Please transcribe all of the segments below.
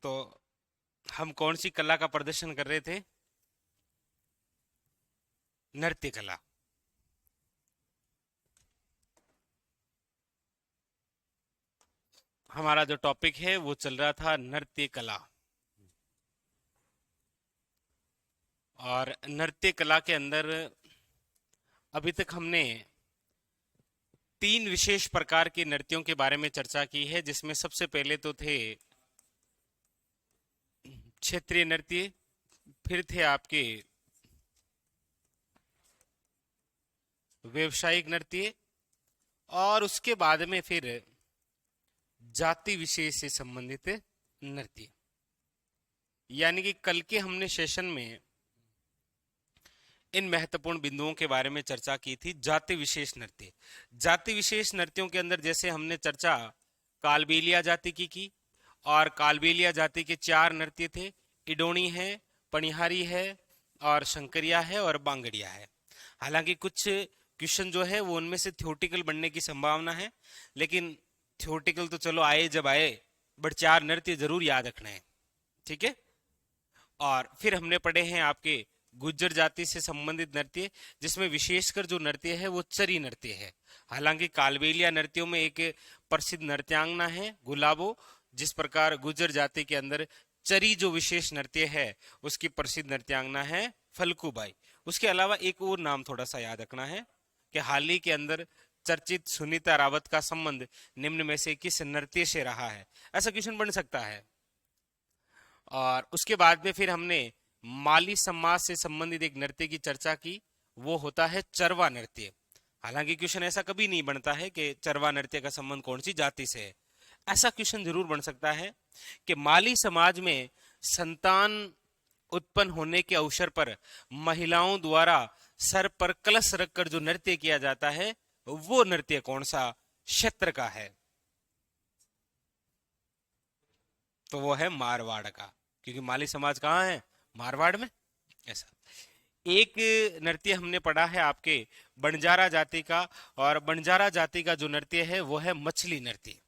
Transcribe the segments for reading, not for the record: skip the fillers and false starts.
तो हम कौन सी कला का प्रदर्शन कर रहे थे? नृत्य कला। हमारा जो टॉपिक है वो चल रहा था नृत्य कला। और नृत्य कला के अंदर अभी तक हमने तीन विशेष प्रकार के नृत्यों के बारे में चर्चा की है, जिसमें सबसे पहले तो थे क्षेत्रीय नृत्य, फिर थे आपके व्यवसायिक नृत्य, और उसके बाद में फिर जाति विशेष से संबंधित नृत्य। यानी कि कल के हमने सेशन में इन महत्वपूर्ण बिंदुओं के बारे में चर्चा की थी। जाति विशेष नृत्य, जाति विशेष नृत्यों के अंदर जैसे हमने चर्चा कालबेलिया जाति की, और कालबेलिया जाति के चार नृत्य थे। इडोणी है, पनिहारी है, और शंकरिया है, और बांगड़िया है। हालांकि कुछ क्वेश्चन जो है वो उनमें से थ्योरेटिकल बनने की संभावना है, लेकिन थ्योरेटिकल तो चलो आए जब आए, बट चार नृत्य जरूर याद रखना है। ठीक है। और फिर हमने पढ़े हैं आपके गुज्जर जाति से संबंधित नृत्य, जिसमें विशेषकर जो नृत्य है वो चरी नृत्य है। हालांकि कालबेलिया नृत्यों में एक प्रसिद्ध नृत्यांगना है गुलाबो, जिस प्रकार गुज्जर जाति के अंदर चरी जो विशेष नृत्य है उसकी प्रसिद्ध नृत्यांगना है फल्कूबाई। उसके अलावा एक और नाम थोड़ा सा याद रखना है कि हाल ही के अंदर चर्चित सुनीता रावत का संबंध निम्न में से किस नृत्य से रहा है, ऐसा क्वेश्चन बन सकता है। और उसके बाद में फिर हमने माली समाज से संबंधित एक नृत्य की चर्चा की, वो होता है चरवा नृत्य। हालांकि क्वेश्चन ऐसा कभी नहीं बनता है कि चरवा नृत्य का संबंध कौन सी जाति से है। ऐसा क्वेश्चन जरूर बन सकता है कि माली समाज में संतान उत्पन्न होने के अवसर पर महिलाओं द्वारा सर पर कलश रखकर जो नृत्य किया जाता है वो नृत्य कौन सा क्षेत्र का है? तो वो है मारवाड़ का, क्योंकि माली समाज कहाँ है? मारवाड़ में। ऐसा एक नृत्य हमने पढ़ा है आपके बंजारा जाति का, और बंजारा जाति का जो नृत्य है वो है मछली नृत्य।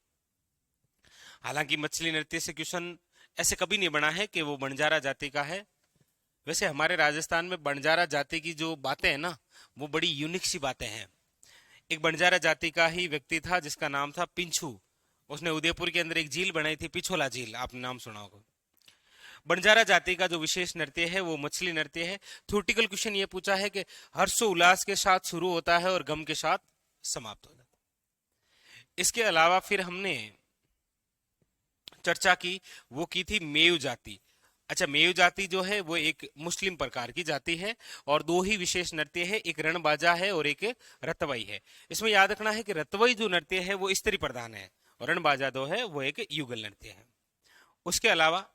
हालांकि मछली नृत्य से क्वेश्चन ऐसे कभी नहीं बना है कि वो बंजारा जाति का है। वैसे हमारे राजस्थान में बंजारा जाति की जो बातें हैं ना, वो बड़ी यूनिक सी बातें हैं। एक बंजारा जाति का ही व्यक्ति था जिसका नाम था पिंछू। उसने उदयपुर के अंदर एक झील बनाई थी, पिछोला झील, आपने नाम सुना होगा। बंजारा जाति का जो विशेष नृत्य है वो मछली नृत्य है। थ्योरेटिकल क्वेश्चन ये पूछा है कि हर्षोल्लास के साथ शुरू होता है और गम के साथ समाप्त होता है। इसके अलावा फिर हमने चर्चा की, वो की थी मेयू जाति। अच्छा, मेयू जाति जो है वो एक मुस्लिम प्रकार की जाति है, और दो ही विशेष नृत्य है, एक रणबाजा है और एक रतवई है। इसमें याद रखना है कि रतवई जो नृत्य है वो स्त्री प्रधान है, और रणबाजा जो है वो एक युगल नृत्य है। उसके अलावा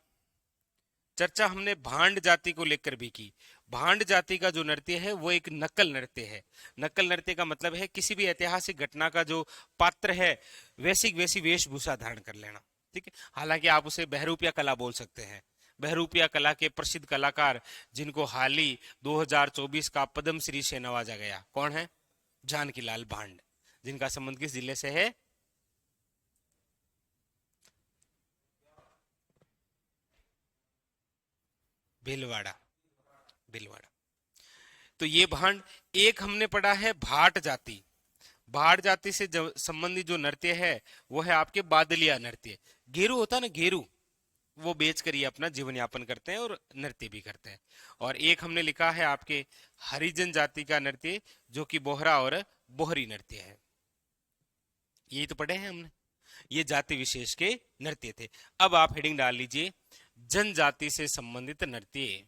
चर्चा हमने भांड जाति को लेकर भी की। भांड जाति का जो नृत्य है वो एक नकल नृत्य है। नकल नृत्य का मतलब है किसी भी ऐतिहासिक घटना का जो पात्र है वैसी वैसी वेशभूषा धारण कर लेना। ठीक है। हालांकि आप उसे बहरूपिया कला बोल सकते हैं। बहरूपिया कला के प्रसिद्ध कलाकार जिनको हाल ही 2024 का पद्म श्री से नवाजा गया, कौन है? जानकी लाल भांड, जिनका संबंध किस जिले से है? भीलवाड़ा। भीलवाड़ा। तो ये भांड। एक हमने पढ़ा है भाट जाति। भाट जाति से संबंधित जो नृत्य है वो है आपके बादलिया नृत्य। घेरू होता है ना, घेरू, वो बेच कर ये अपना जीवन यापन करते हैं और नृत्य भी करते हैं। और एक हमने लिखा है आपके हरिजन जाति का नृत्य, जो कि बोहरा और बोहरी नृत्य है। यही तो पढ़े हैं हमने। ये जाति विशेष के नृत्य थे। अब आप हेडिंग डाल लीजिए जनजाति से संबंधित नृत्य।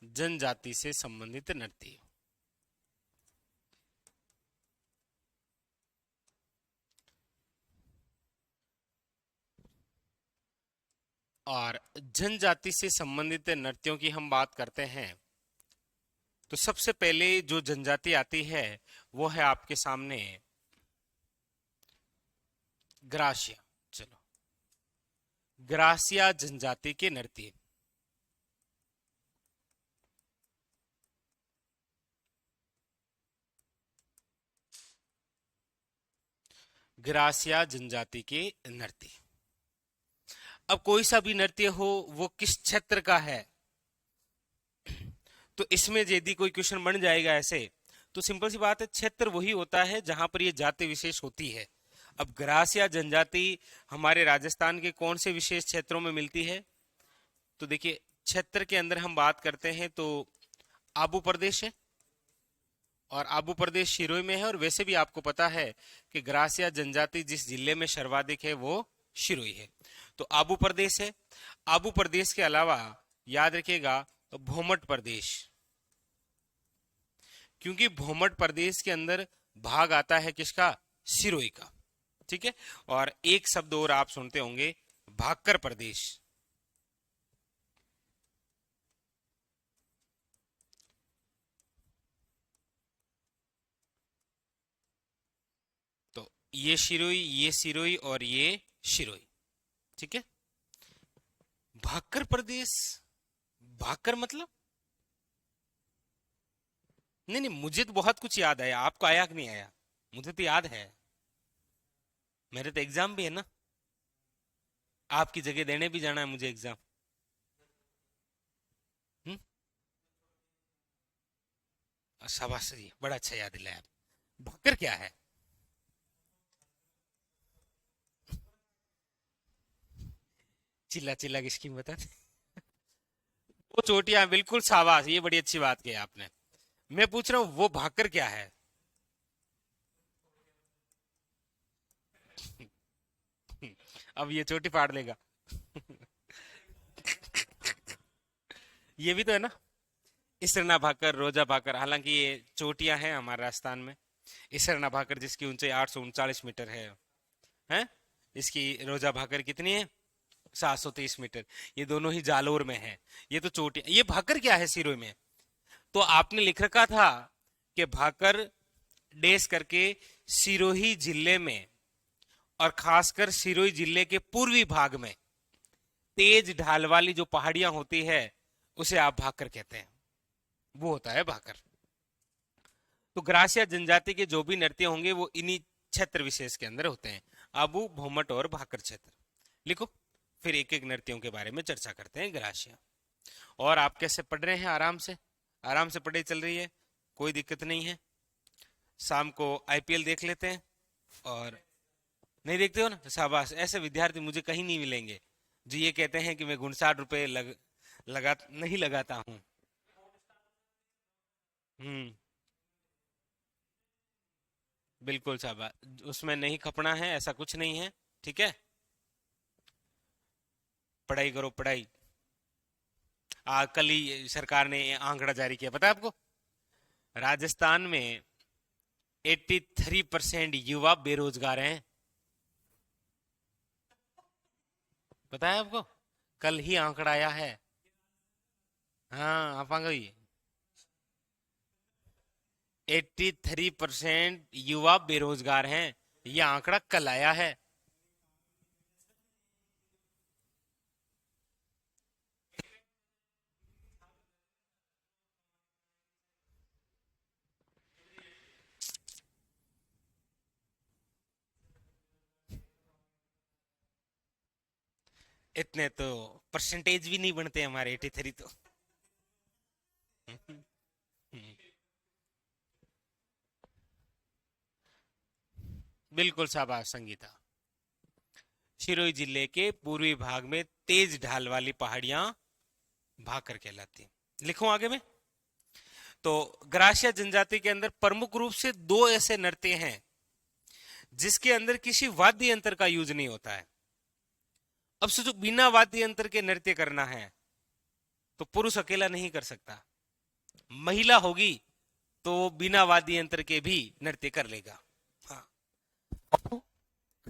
जनजाति से संबंधित नृत्य। और जनजाति से संबंधित नृत्यों की हम बात करते हैं तो सबसे पहले जो जनजाति आती है वो है आपके सामने ग्रासिया। चलो, ग्रासिया जनजाति के नृत्य। ग्रासिया जनजाति के नृत्य। अब कोई सा भी नृत्य हो वो किस क्षेत्र का है, तो इसमें यदि कोई क्वेश्चन बन जाएगा ऐसे, तो सिंपल सी बात है, क्षेत्र वही होता है जहां पर ये जाति विशेष होती है। अब ग्रासिया जनजाति हमारे राजस्थान के कौन से विशेष क्षेत्रों में मिलती है, तो देखिए क्षेत्र के अंदर हम बात करते हैं तो आबू प्रदेश है, और आबू प्रदेश शिरोई में है। और वैसे भी आपको पता है कि ग्रासिया जनजाति जिस जिले में सर्वाधिक है वो शिरोई है, तो आबू प्रदेश है। आबू प्रदेश के अलावा याद रखिएगा तो भोमट प्रदेश, क्योंकि भोमट प्रदेश के अंदर भाग आता है किसका, सिरोही का, ठीक है। और एक शब्द और आप सुनते होंगे, भाकर प्रदेश। तो ये सिरोही और ये शिरोही, ठीक है। भाकर प्रदेश, भाकर मतलब, नहीं नहीं, मुझे तो बहुत कुछ याद आया, आपको आया कि नहीं आया, मुझे तो याद है, मेरे तो एग्जाम भी है ना, आपकी जगह देने भी जाना है मुझे एग्जाम। हम्म, शाबाश जी, बड़ा अच्छा याद दिलाया आप। भाकर क्या है, चिल्ला चिल्ला किसकी बता। वो चोटियां, बिल्कुल शाबाश, ये बड़ी अच्छी बात की आपने। मैं पूछ रहा हूँ वो भाकर क्या है। अब ये चोटी फाड़ लेगा। ये भी तो है ना, इसरना भाकर, रोजा भाकर, हालांकि ये चोटियां हैं हमारे राजस्थान में। इसरना भाकर जिसकी ऊंचाई 839 मीटर है? इसकी रोजा भाकर कितनी है, 730 मीटर। ये दोनों ही जालोर में है। ये तो चोटियां, ये भाकर क्या है सिरोही में, तो आपने लिख रखा था कि भाकर डेस करके सिरोही जिले में, और खासकर सिरोही जिले के पूर्वी भाग में तेज ढाल वाली जो पहाड़ियां होती है उसे आप भाकर कहते हैं, वो होता है भाकर। तो ग्रासिया जनजाति के जो भी नृत्य होंगे वो इन्हीं क्षेत्र विशेष के अंदर होते हैं, आबू, भोमट और भाकर क्षेत्र। लिखो, फिर एक एक नृत्यों के बारे में चर्चा करते हैं ग्रासिया। और आप कैसे पढ़ रहे हैं, आराम से, आराम से पढ़ाई चल रही है, कोई दिक्कत नहीं है। शाम को आईपीएल देख लेते हैं, और नहीं देखते हो ना, शाबाश, ऐसे विद्यार्थी मुझे कहीं नहीं मिलेंगे जो ये कहते हैं कि मैं 59 रुपए नहीं लगाता हूँ। हम्म, बिल्कुल शाबाश, उसमें नहीं खपना है, ऐसा कुछ नहीं है, ठीक है। पढ़ाई करो पढ़ाई। कल ही सरकार ने आंकड़ा जारी किया, पता है आपको, राजस्थान में 83% युवा बेरोजगार हैं, पता है आपको, कल ही आंकड़ा आया है। हाँ, आप आ गई। 83% युवा बेरोजगार हैं, यह आंकड़ा कल आया है। इतने तो परसेंटेज भी नहीं बनते हमारे 83 तो। बिल्कुल शाबाश संगीता। सिरोही जिले के पूर्वी भाग में तेज ढाल वाली पहाड़ियां भाकर कहलाती हैं। लिखूं आगे में, तो ग्रासिया जनजाति के अंदर प्रमुख रूप से दो ऐसे नृत्य हैं जिसके अंदर किसी वाद्य यंत्र का यूज नहीं होता है। अब सोचो, बिना वाद्य यंत्र के नृत्य करना है तो पुरुष अकेला नहीं कर सकता, महिला होगी तो बिना वाद्य यंत्र के भी नृत्य कर लेगा। हाँ,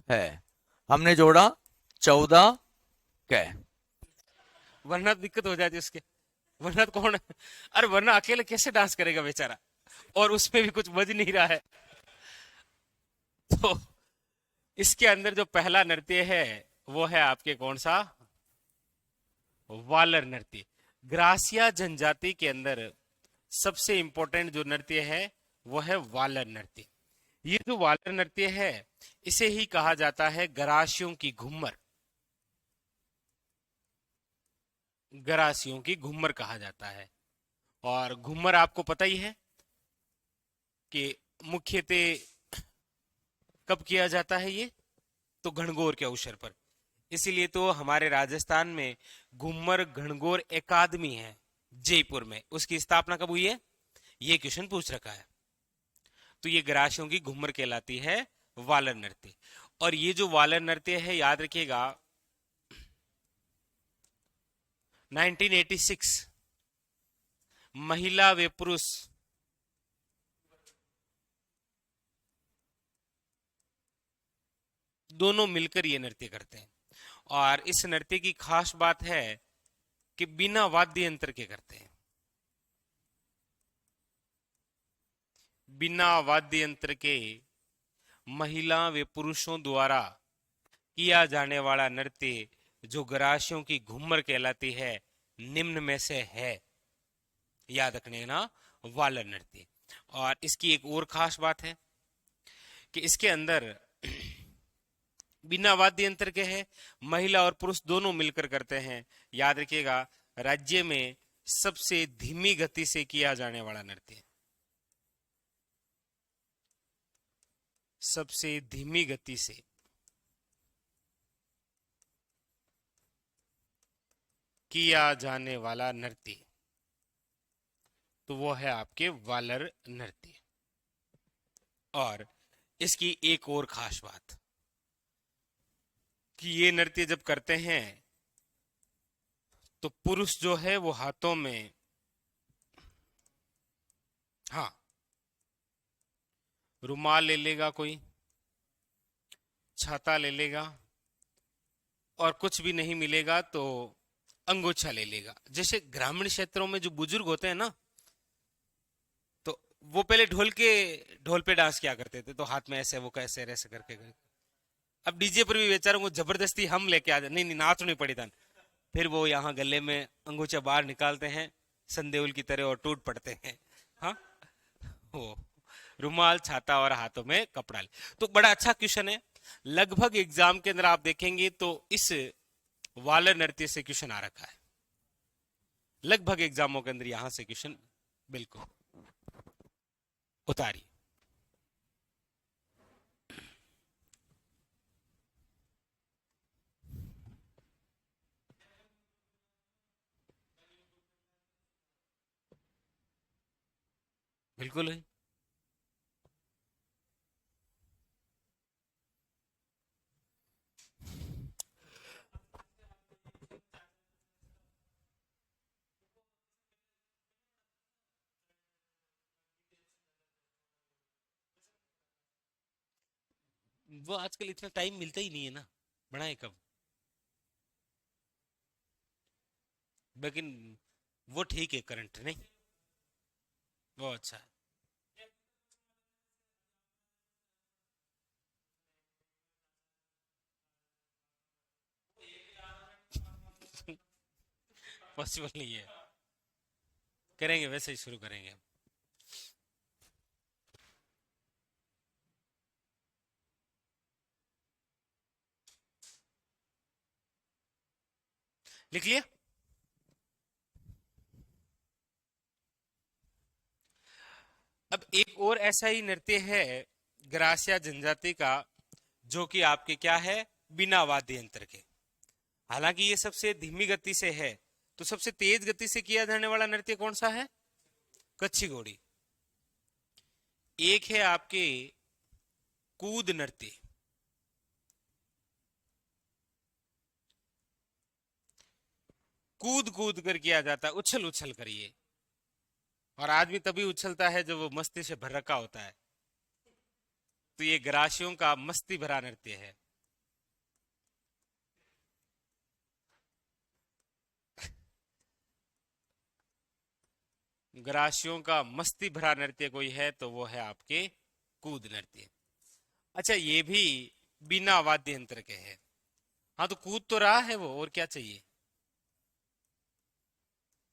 है, हमने जोड़ा 14 कै। वरना दिक्कत हो जाती उसके, वरना तो कौन, अरे वरना अकेले कैसे डांस करेगा बेचारा, और उसमें भी कुछ बज नहीं रहा है। तो इसके अंदर जो पहला नृत्य है वो है आपके कौन सा, वालर नृत्य। ग्रासिया जनजाति के अंदर सबसे इंपॉर्टेंट जो नृत्य है वो है वालर नृत्य। ये जो वालर नृत्य है इसे ही कहा जाता है गरासियों की घूमर। गरासियों की घूमर कहा जाता है। और घूमर आपको पता ही है कि मुख्यतः कब किया जाता है ये, तो घनघोर के अवसर पर। इसीलिए तो हमारे राजस्थान में घूमर घनघोर अकादमी है जयपुर में, उसकी स्थापना कब हुई है, ये क्वेश्चन पूछ रखा है। तो ये ग्रासियों की घूमर कहलाती है वालर नृत्य। और ये जो वालर नृत्य है याद रखिएगा 1986 महिला व पुरुष दोनों मिलकर ये नृत्य करते हैं। और इस नृत्य की खास बात है कि बिना वाद्य यंत्र के करते हैं। बिना वाद्य यंत्र के महिला व पुरुषों द्वारा किया जाने वाला नृत्य जो गरासियों की घूमर कहलाती है निम्न में से है, याद रखने ना, वालर नृत्य। और इसकी एक और खास बात है कि इसके अंदर बिना वाद्य यंत्र के है, महिला और पुरुष दोनों मिलकर करते हैं। याद रखिएगा राज्य में सबसे धीमी गति से किया जाने वाला नृत्य, सबसे धीमी गति से किया जाने वाला नृत्य तो वो है आपके वालर नृत्य। और इसकी एक और खास बात कि ये नृत्य जब करते हैं तो पुरुष जो है वो हाथों में, हाँ, रुमाल ले लेगा, कोई छाता ले लेगा, और कुछ भी नहीं मिलेगा तो अंगोछा ले लेगा। जैसे ग्रामीण क्षेत्रों में जो बुजुर्ग होते हैं ना, तो वो पहले ढोल पे डांस किया करते थे, तो हाथ में ऐसे वो कैसे ऐसे करके। अब डीजे पर भी बेचारों को जबरदस्ती हम लेके आ जाए, नहीं नहीं नाच नहीं पड़ी था, फिर वो यहाँ गले में अंगूठा बाहर निकालते हैं संदेउल की तरह और टूट पड़ते हैं। हाँ, वो रुमाल छाता और हाथों में कपड़ा ले। तो बड़ा अच्छा क्वेश्चन है, लगभग एग्जाम के अंदर आप देखेंगे तो इस वालर नृत्य से क्वेश्चन आ रखा है। लगभग एग्जामों के अंदर यहां से क्वेश्चन बिल्कुल उतारी। बिल्कुल है। वो आजकल इतना टाइम मिलता ही नहीं है ना, बनाए कब। लेकिन वो ठीक है, करंट नहीं, वो अच्छा है। पॉसिबल नहीं है, करेंगे वैसे ही शुरू करेंगे। लिख लिया। अब एक और ऐसा ही नृत्य है ग्रासिया जनजाति का, जो कि आपके क्या है, बिना वाद्य यंत्र के। हालांकि ये सबसे धीमी गति से है, तो सबसे तेज गति से किया जाने वाला नृत्य कौन सा है, कच्छी घोड़ी। एक है आपके कूद नृत्य, कूद कूद कर किया जाता है, उछल उछल करिए। और आदमी तभी उछलता है जब वो मस्ती से भर रखा होता है। तो ये ग्रासियों का मस्ती भरा नृत्य है। ग्रासियों का मस्ती भरा नृत्य कोई है तो वो है आपके कूद नृत्य। अच्छा, ये भी बिना वाद्य यंत्र के है। हाँ, तो कूद तो रहा है वो, और क्या चाहिए,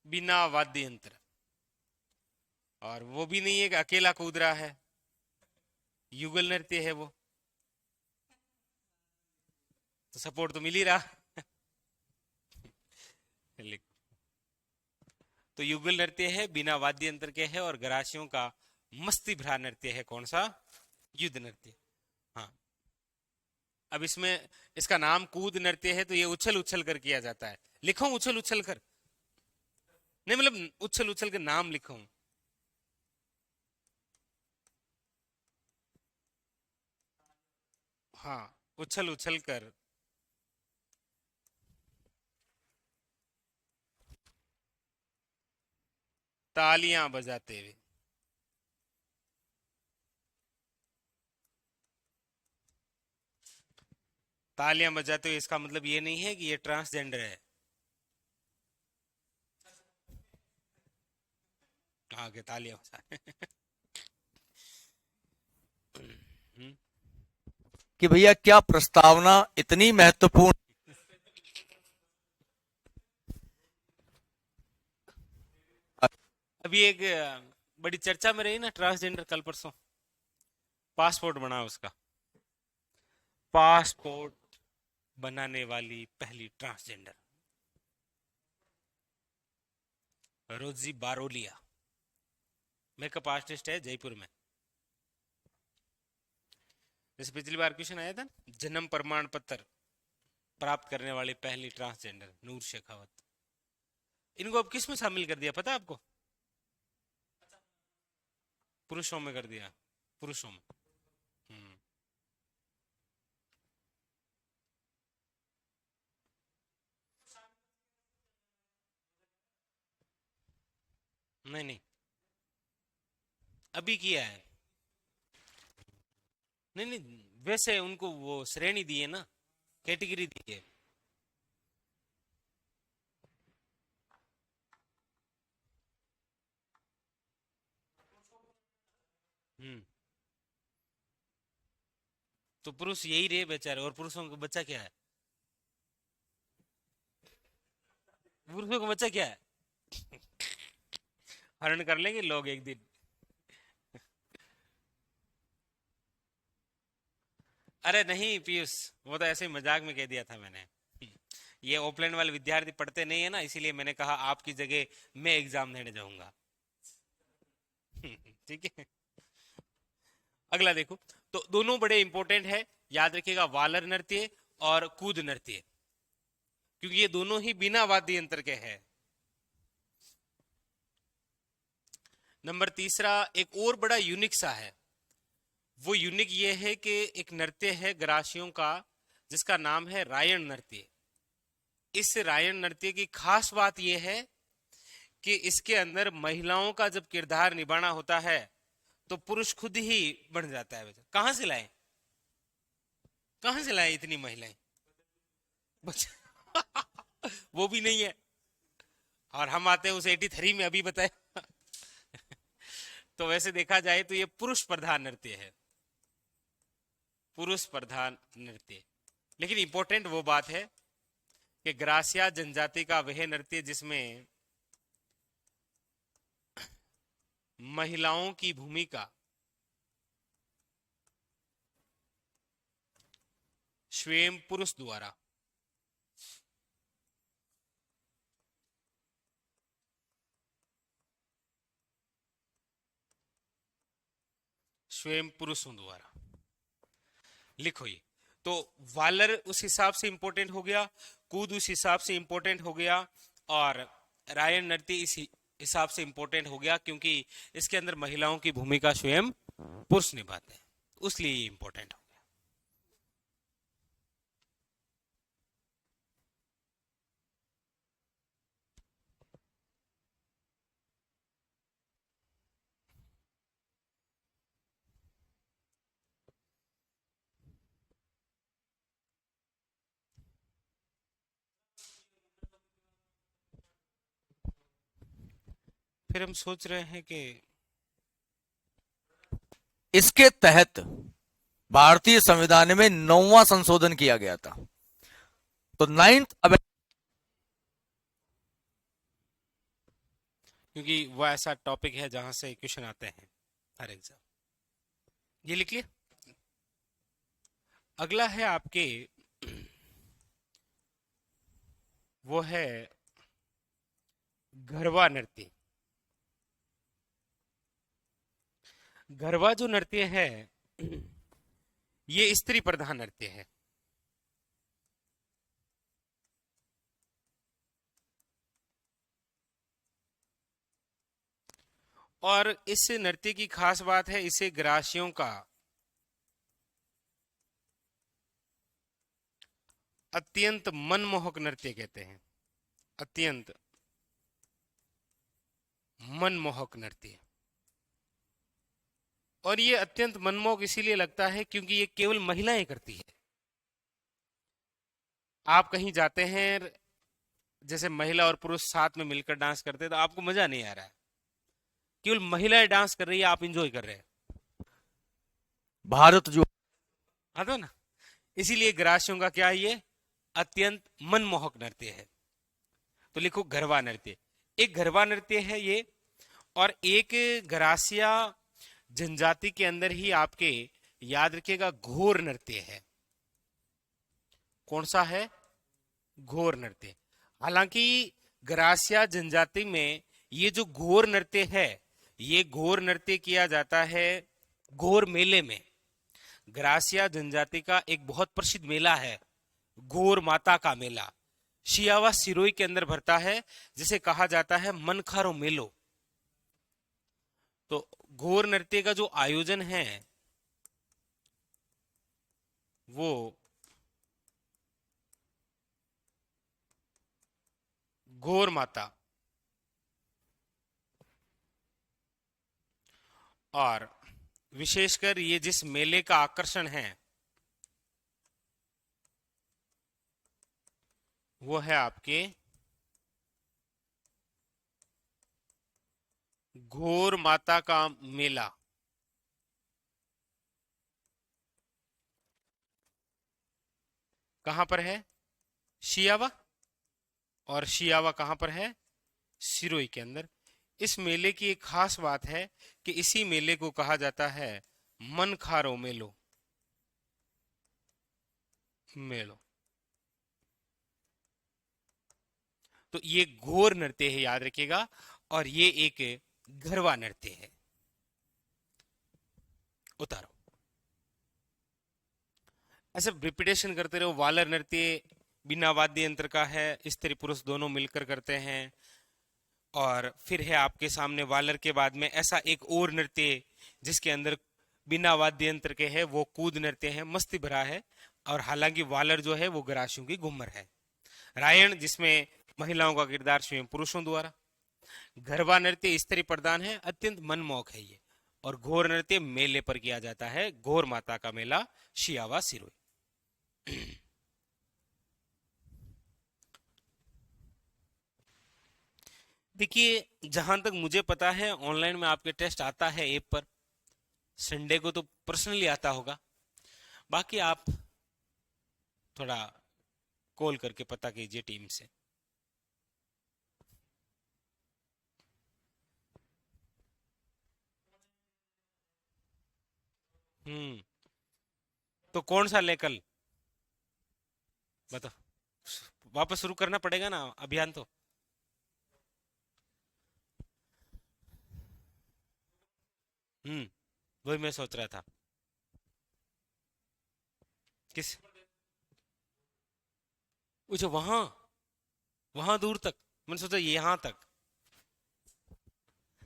बिना वाद्य यंत्र। और वो भी नहीं है कि अकेला कूद रहा है, युगल नृत्य है वो, तो सपोर्ट तो मिल ही रहा। लिख। तो युगल नृत्य है, बिना वाद्य यंत्र के है, और गरासियों का मस्ती भरा नृत्य है कौन सा? युद्ध नृत्य। हाँ, अब इसमें इसका नाम कूद नृत्य है, तो ये उछल उछल कर किया जाता है। लिखो उछल उछल कर, नहीं मतलब उछल उछल कर नाम लिखो। हाँ, उछल उछल कर। तालियां बजाते हुए। तालियां बजाते हुए इसका मतलब ये नहीं है कि ये ट्रांसजेंडर है। आगे तालियां बजा। कि भैया क्या प्रस्तावना इतनी महत्वपूर्ण। अभी एक बड़ी चर्चा में रही ना ट्रांसजेंडर, कल परसों पासपोर्ट बना उसका। पासपोर्ट बनाने वाली पहली ट्रांसजेंडर रोजी बारोलिया, मेकअप आर्टिस्ट है जयपुर में। जैसे पिछली बार क्वेश्चन आया था, जन्म प्रमाण पत्र प्राप्त करने वाली पहली ट्रांसजेंडर नूर शेखावत। इनको अब किस में शामिल कर दिया पता है आपको? पुरुषों में कर दिया, पुरुषों में। हम्म, नहीं नहीं, अभी किया है। नहीं नहीं, वैसे उनको वो श्रेणी दी है ना, कैटेगरी दी है। हम्म, तो पुरुष यही रहे बेचारे, और पुरुषों का बच्चा क्या है? पुरुषों का बच्चा क्या है? हरण कर लेंगे लोग एक दिन। अरे नहीं पीयूष, वो तो ऐसे ही मजाक में कह दिया था मैंने। ये ओपलैंड वाले विद्यार्थी पढ़ते नहीं है ना, इसीलिए मैंने कहा आपकी जगह मैं एग्जाम देने जाऊंगा। ठीक है। अगला देखो, तो दोनों बड़े इंपॉर्टेंट है, याद रखिएगा, वालर नृत्य और कूद नृत्य, क्योंकि ये दोनों ही बिना वाद्य यंत्र के हैं। नंबर तीसरा एक और बड़ा यूनिक सा है, वो यूनिक ये है कि एक नृत्य है ग्रासियों का जिसका नाम है रायन नृत्य। इस रायन नृत्य की खास बात यह है कि इसके अंदर महिलाओं का जब किरदार निभाना होता है तो पुरुष खुद ही बन जाता है। कहां से लाए, कहां से लाए इतनी महिलाएं? वो भी नहीं है, और हम आते हैं उस 83 में, अभी बताए। तो वैसे देखा जाए तो ये पुरुष प्रधान नृत्य है, पुरुष प्रधान नृत्य। लेकिन इंपॉर्टेंट वो बात है कि ग्रासिया जनजाति का वह नृत्य जिसमें महिलाओं की भूमिका स्वयं पुरुष द्वारा, स्वयं पुरुषों द्वारा। लिखो ये, तो वालर उस हिसाब से इंपॉर्टेंट हो गया, कूद उस हिसाब से इंपॉर्टेंट हो गया, और रायन नृत्य इस हिसाब से इंपॉर्टेंट हो गया क्योंकि इसके अंदर महिलाओं की भूमिका स्वयं पुरुष निभाते हैं, उसलिए ये इंपॉर्टेंट हो गया। फिर हम सोच रहे हैं कि इसके तहत भारतीय संविधान में 9वां संशोधन किया गया था। तो 9th क्योंकि वह ऐसा टॉपिक है जहां से क्वेश्चन आते हैं हर एग्जाम। ये लिख लिया। अगला है आपके, वो है गरबा नृत्य। गरबा जो नृत्य है ये स्त्री प्रधान नृत्य है। और इस नृत्य की खास बात है, इसे ग्रासियों का अत्यंत मनमोहक नृत्य कहते हैं। अत्यंत मनमोहक नृत्य। और ये अत्यंत मनमोहक इसीलिए लगता है क्योंकि ये केवल महिलाएं करती है। आप कहीं जाते हैं, जैसे महिला और पुरुष साथ में मिलकर डांस करते हैं, तो आपको मजा नहीं आ रहा है। केवल महिलाएं डांस कर रही है, आप इंजॉय कर रहे हैं। भारत जो हाँ तो ना, इसीलिए ग्रासियों का क्या है, ये अत्यंत मनमोहक नृत्य है। तो लिखो गरबा नृत्य। एक गरबा नृत्य है ये, और एक ग्रासिया जनजाति के अंदर ही आपके, याद रखिएगा, घोर नृत्य है। कौन सा है? घोर नृत्य। हालांकि ग्रासिया जनजाति में ये जो घोर नृत्य है, ये घोर नृत्य किया जाता है घोर मेले में। ग्रासिया जनजाति का एक बहुत प्रसिद्ध मेला है, घोर माता का मेला। शियावा सिरोई के अंदर भरता है, जिसे कहा जाता है मनखारो मेलो। तो घोर नृत्य का जो आयोजन है वो घोर माता, और विशेषकर ये जिस मेले का आकर्षण है वो है आपके घोर माता का मेला। कहां पर है? शियावा। और शियावा कहां पर है? सिरोई के अंदर। इस मेले की एक खास बात है कि इसी मेले को कहा जाता है मनखारो मेलो। मेलो। तो ये घोर नृत्य है, याद रखिएगा, और ये एक गरबा नृत्य है। उतारो। ऐसे रिपीटेशन करते रहो। वालर नृत्य बिना वाद्य यंत्र का है, स्त्री पुरुष दोनों मिलकर करते हैं। और फिर है आपके सामने वालर के बाद में ऐसा एक और नृत्य जिसके अंदर बिना वाद्य यंत्र के है, वो कूद नृत्य है, मस्ती भरा है। और हालांकि वालर जो है वो ग्रासियों की घूमर है। रायण जिसमें महिलाओं का किरदार स्वयं पुरुषों द्वारा। गरबा नृत्य स्त्री प्रधान है, अत्यंत मनमोहक है ये। और घोर नृत्य मेले पर किया जाता है, घोर माता का मेला, शियावा सिरोई। देखिए, जहां तक मुझे पता है ऑनलाइन में आपके टेस्ट आता है ऐप पर। संडे को तो पर्सनली आता होगा। बाकी आप थोड़ा कॉल करके पता कीजिए टीम से। हम्म। तो कौन सा ले कल? बताओ। वापस शुरू करना पड़ेगा ना अभियान तो। वही मैं सोच रहा था। किस? अच्छा, वहां, वहां दूर तक। मैंने सोचा यहाँ तक।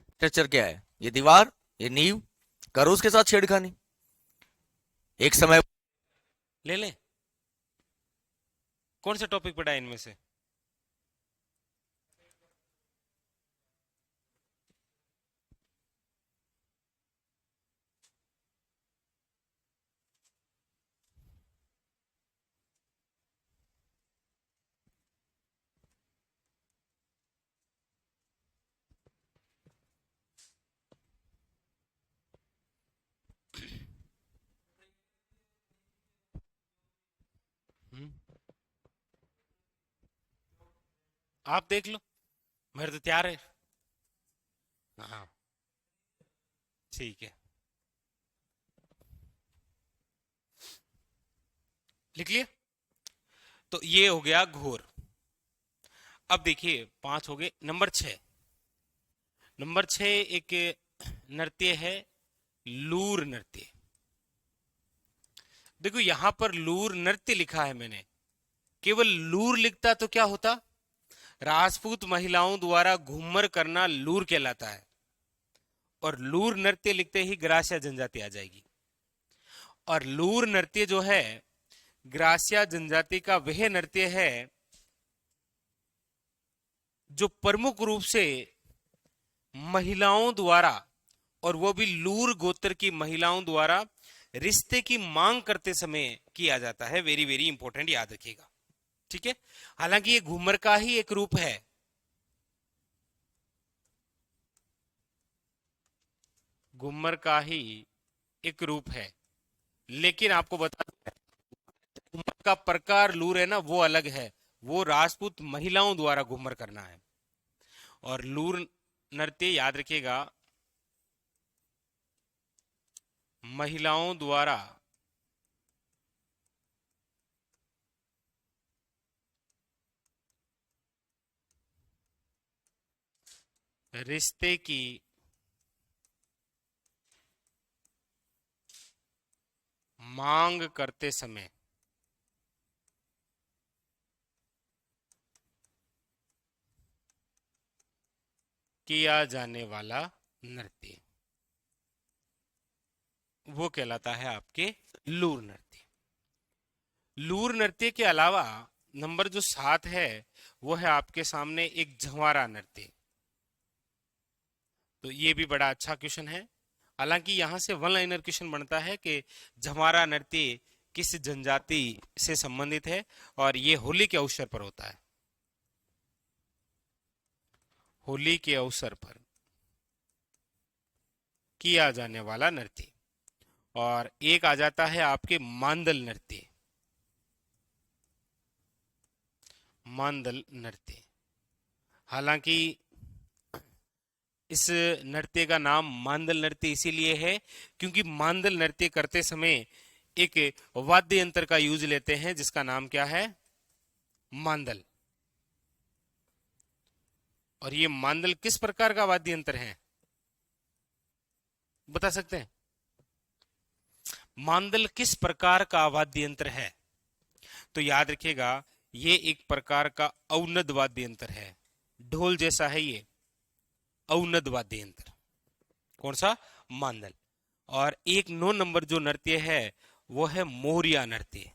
स्ट्रक्चर क्या है? ये दीवार, ये नींव, करो उसके साथ छेड़खानी। एक समय ले ले। कौन सा टॉपिक पढ़ा है इनमें से? हम्म, आप देख लो, मेरे तो तैयार है। हाँ, ठीक है। लिख लिया। तो ये हो गया घोर। अब देखिए 5 हो गए। नंबर 6, नंबर 6 एक नृत्य है लूर नृत्य। देखो यहां पर लूर नृत्य लिखा है मैंने, केवल लूर लिखता तो क्या होता, राजपूत महिलाओं द्वारा घूमर करना लूर कहलाता है, और लूर नृत्य लिखते ही ग्रास्या जनजाति आ जाएगी। और लूर नृत्य जो है ग्रास्या जनजाति का वह नृत्य है जो प्रमुख रूप से महिलाओं द्वारा, और वो भी लूर गोत्र की महिलाओं द्वारा रिश्ते की मांग करते समय किया जाता है। वेरी वेरी इंपॉर्टेंट, याद रखिएगा। ठीक है, हालांकि ये घूमर का ही एक रूप है, घूमर का ही एक रूप है, लेकिन आपको बता दूं, घूमर का प्रकार लूर है ना वो अलग है, वो राजपूत महिलाओं द्वारा घूमर करना है। और लूर नृत्य याद रखिएगा महिलाओं द्वारा रिश्ते की मांग करते समय किया जाने वाला नृत्य, वो कहलाता है आपके लूर नृत्य। लूर नृत्य के अलावा नंबर जो 7 है वो है आपके सामने एक झंवारा नृत्य। तो ये भी बड़ा अच्छा क्वेश्चन है। हालांकि यहां से वन लाइनर क्वेश्चन बनता है कि झंवारा नृत्य किस जनजाति से संबंधित है, और ये होली के अवसर पर होता है, होली के अवसर पर किया जाने वाला नृत्य। और एक आ जाता है आपके मांदल नृत्य, मांदल नृत्य। हालांकि इस नृत्य का नाम मांदल नृत्य इसीलिए है क्योंकि मांदल नृत्य करते समय एक वाद्य यंत्र का यूज लेते हैं जिसका नाम क्या है, मांदल। और ये मांदल किस प्रकार का वाद्य यंत्र है, बता सकते हैं? मांदल किस प्रकार का वाद्य यंत्र है? तो याद रखिएगा ये एक प्रकार का औनद वाद्य यंत्र है, ढोल जैसा है ये औनद वाद्य यंत्र। कौन सा? मांदल। और एक 9 नंबर जो नृत्य है वो है मोरिया नृत्य।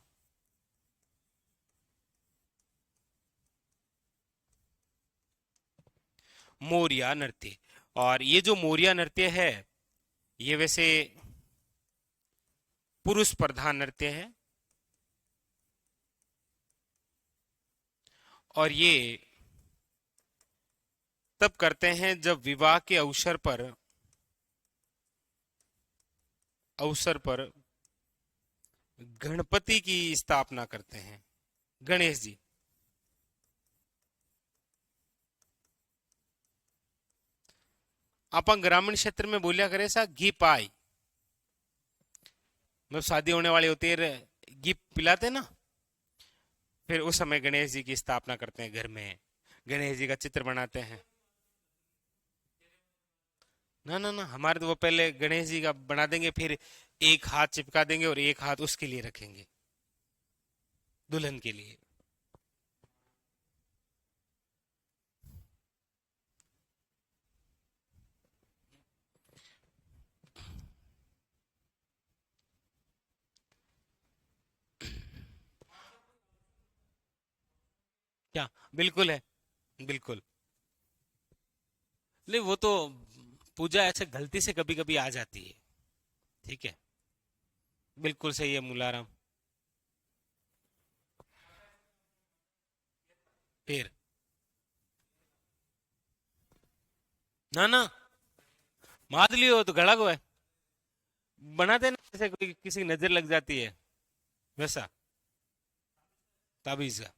मोरिया नृत्य। और ये जो मोरिया नृत्य है ये वैसे पुरुष प्रधान नृत्य है, और ये तब करते हैं जब विवाह के अवसर पर गणपति की स्थापना करते हैं, गणेश जी। आप ग्रामीण क्षेत्र में बोलिया करे सा घी पाई, मतलब शादी होने वाली होती है, घी पिलाते ना, फिर उस समय गणेश जी की स्थापना करते हैं घर में, गणेश जी का चित्र बनाते हैं। ना ना ना, हमारे तो वो पहले गणेश जी का बना देंगे, फिर एक हाथ चिपका देंगे और एक हाथ उसके लिए रखेंगे, दुल्हन के लिए। क्या? बिल्कुल है, बिल्कुल। नहीं वो तो पूजा ऐसे गलती से कभी कभी आ जाती है। ठीक है, बिल्कुल सही है मुलाराम। फिर ना ना, मार लियो तो गड़ा को है, बनाते ना जैसे कोई किसी की नजर लग जाती है वैसा, ताबीज का,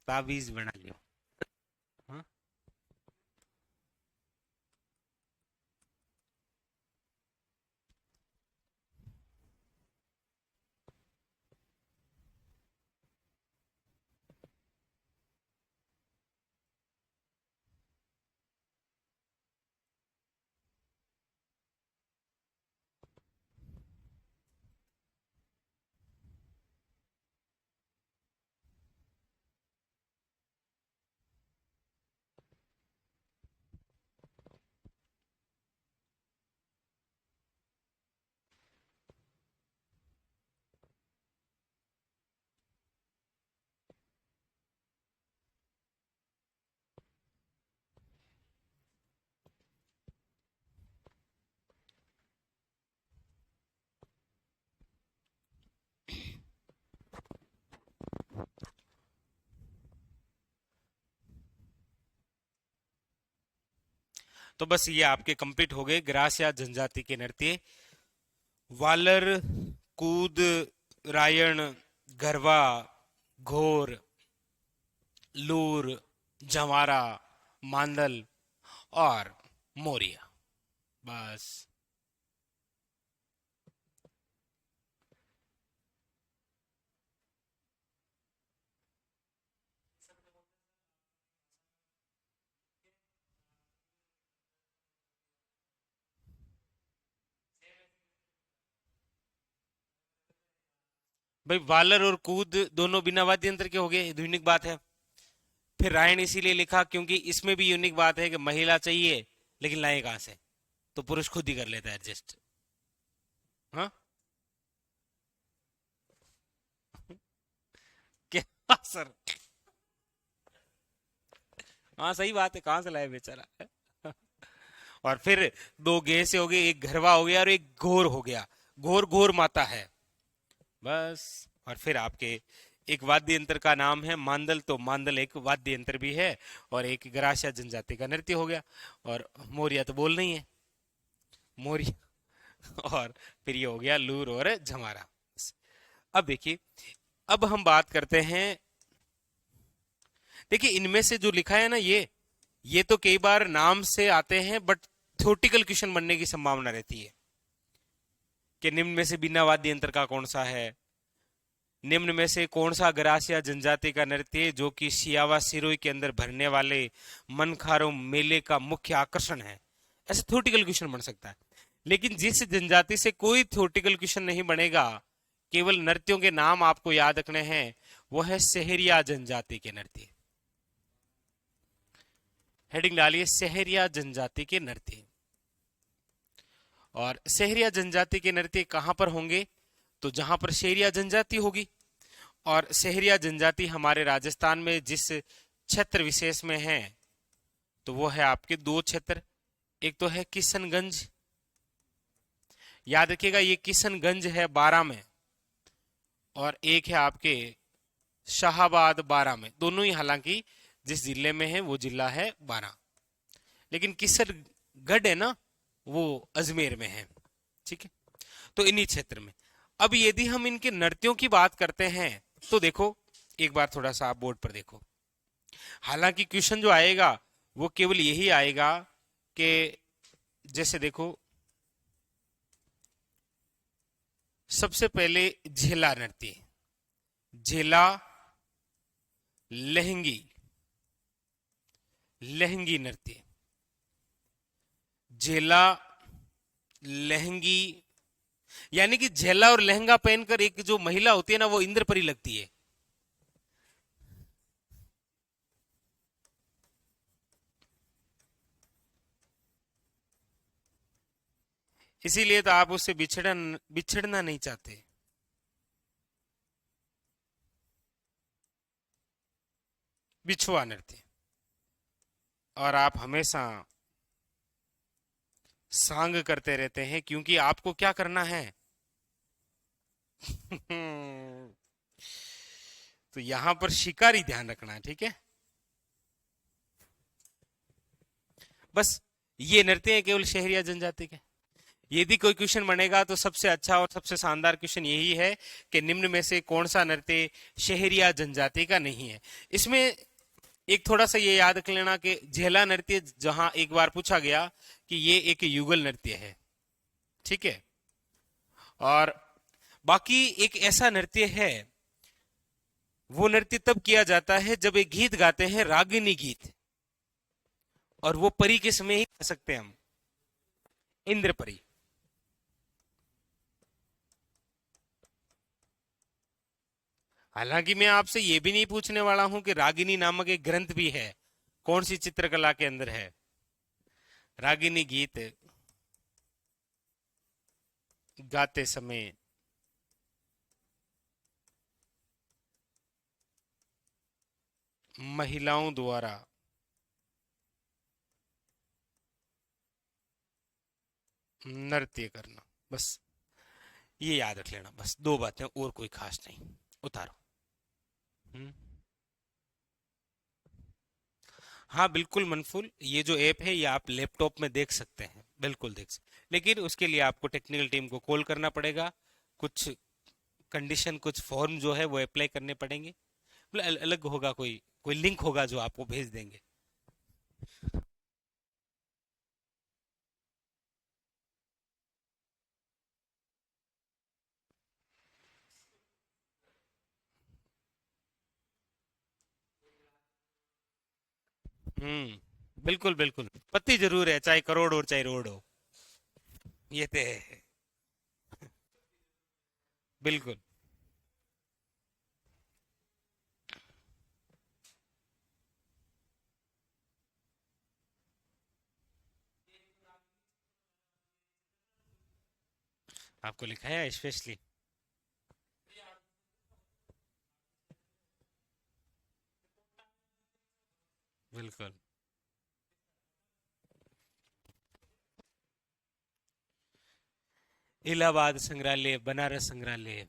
ताबीज बना लियो। हाँ, तो बस ये आपके कंप्लीट हो गए ग्रासिया जनजाति के नृत्य। वालर, कूद, रायण, गरबा, घोर, लूर, जवारा, मांदल और मोरिया। बस। भाई वालर और कूद दोनों बिना वाद्य यंत्र के हो गए, यूनिक बात है। फिर रायण इसीलिए लिखा क्योंकि इसमें भी यूनिक बात है कि महिला चाहिए, लेकिन लाए कहां से, तो पुरुष खुद ही कर लेता है एडजस्ट। हाँ क्या सर? हाँ सही बात है, कहां से लाए बेचारा। और फिर दो गे से हो गए, एक घरवा हो गया और एक घोर हो गया। घोर घोर माता है। बस। और फिर आपके एक वाद्य यंत्र का नाम है मांदल, तो मांदल एक वाद्य यंत्र भी है। और एक ग्रासिया जनजाति का नृत्य हो गया। और मोरिया तो बोल नहीं है, मोरिया। और फिर ये हो गया लूर और झमारा। अब देखिए, अब हम बात करते हैं। देखिए इनमें से जो लिखा है ना, ये तो कई बार नाम से आते हैं, बट थ्योरेटिकल क्वेश्चन बनने की संभावना रहती है कि निम्न में से बिना वाद्य यंत्र का कौन सा है, निम्न में से कौन सा ग्रासिया जनजाति का नृत्य जो कि सियावा सिरोही के अंदर भरने वाले मनखारो मेले का मुख्य आकर्षण है। ऐसे थ्योरेटिकल क्वेश्चन बन सकता है। लेकिन जिस जनजाति से कोई थ्योरेटिकल क्वेश्चन नहीं बनेगा, केवल नृत्यों के नाम आपको याद रखने हैं, वो है सहरिया जनजाति के नृत्य। हेडिंग डालिए सहरिया जनजाति के नृत्य। और सहरिया जनजाति के नृत्य कहां पर होंगे, तो जहां पर शहरिया जनजाति होगी। और शहरिया जनजाति हमारे राजस्थान में जिस क्षेत्र विशेष में है, तो वो है आपके दो क्षेत्र। एक तो है किशनगंज, याद रखिएगा ये किशनगंज है बारां में, और एक है आपके शाहाबाद बारां में। दोनों ही हालांकि जिस जिले में है वो जिला है बारां, लेकिन किशनगढ़ है ना, वो अजमेर में है। ठीक है, तो इन्हीं क्षेत्र में। अब यदि हम इनके नृत्यों की बात करते हैं, तो देखो एक बार थोड़ा सा आप बोर्ड पर देखो। हालांकि क्वेश्चन जो आएगा वो केवल यही आएगा कि जैसे देखो, सबसे पहले झेला नृत्य, झेला, लहंगी, लहंगी नृत्य, झेला, लहंगी। यानी कि झेला और लहंगा पहनकर एक जो महिला होती है ना, वो इंद्रपरी लगती है। इसीलिए तो आप उससे बिछड़ना नहीं चाहते। बिछुआ नृत्य। और आप हमेशा सांग करते रहते हैं, क्योंकि आपको क्या करना है। तो यहां पर शिकारी ध्यान रखना है, ठीक है। बस ये नृत्य है केवल शहरिया जनजाति के। यदि कोई क्वेश्चन बनेगा तो सबसे अच्छा और सबसे शानदार क्वेश्चन यही है कि निम्न में से कौन सा नृत्य शहरिया जनजाति का नहीं है। इसमें एक थोड़ा सा ये याद रख लेना कि झेला नृत्य जहां एक बार पूछा गया कि ये एक युगल नृत्य है, ठीक है। और बाकी एक ऐसा नृत्य है, वो नृत्य तब किया जाता है जब एक गीत गाते हैं रागिनी गीत, और वो परी के समय ही गा सकते हैं हम, इंद्र परी। हालांकि मैं आपसे ये भी नहीं पूछने वाला हूं कि रागिनी नामक एक ग्रंथ भी है, कौन सी चित्रकला के अंदर है रागिनी गीत गाते समय। महिलाओं द्वारा नृत्य करना, बस ये याद रख लेना। बस दो बातें और कोई खास नहीं। उतारो। हम्म। हाँ बिल्कुल मनफुल, ये जो ऐप है ये आप लैपटॉप में देख सकते हैं, बिल्कुल देख सकते, लेकिन उसके लिए आपको टेक्निकल टीम को कॉल करना पड़ेगा, कुछ कंडीशन, कुछ फॉर्म जो है वो अप्लाई करने पड़ेंगे, मतलब अलग होगा, कोई कोई लिंक होगा जो आपको भेज देंगे। बिल्कुल बिल्कुल, पति जरूर है, चाहे करोड़ हो चाहे रोड हो, ये तो है। बिल्कुल। आपको लिखा है स्पेशली। बिल्कुल। इलाहाबाद संग्रहालय, बनारस संग्रहालय,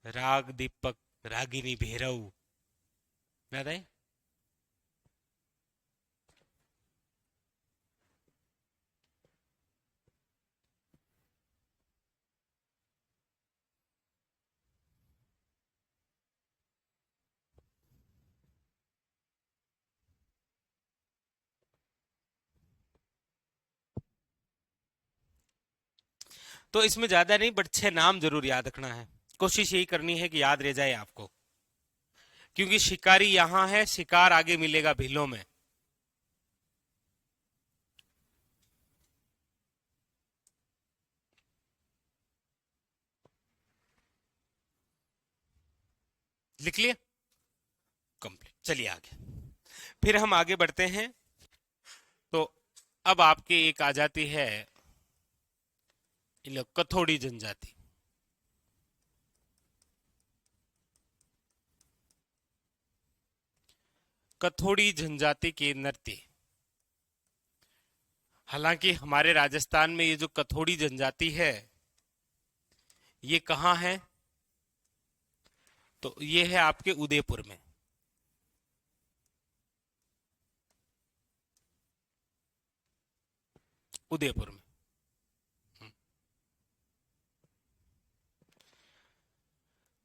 राग दीपक, रागिनी भैरव, याद है? तो इसमें ज्यादा नहीं, बट 6 नाम जरूर याद रखना है, कोशिश यही करनी है कि याद रह जाए आपको, क्योंकि शिकारी यहाँ है, शिकार आगे मिलेगा भीलों में। लिख लिए? कंप्लीट, चलिए आगे। फिर हम आगे बढ़ते हैं। तो अब आपके एक आ जाती है, ये लो, कथोड़ी जनजाति। कथोड़ी जनजाति के नृत्य, हालांकि हमारे राजस्थान में ये जो कथोड़ी जनजाति है, ये कहाँ है? तो ये है आपके उदयपुर में। उदयपुर में।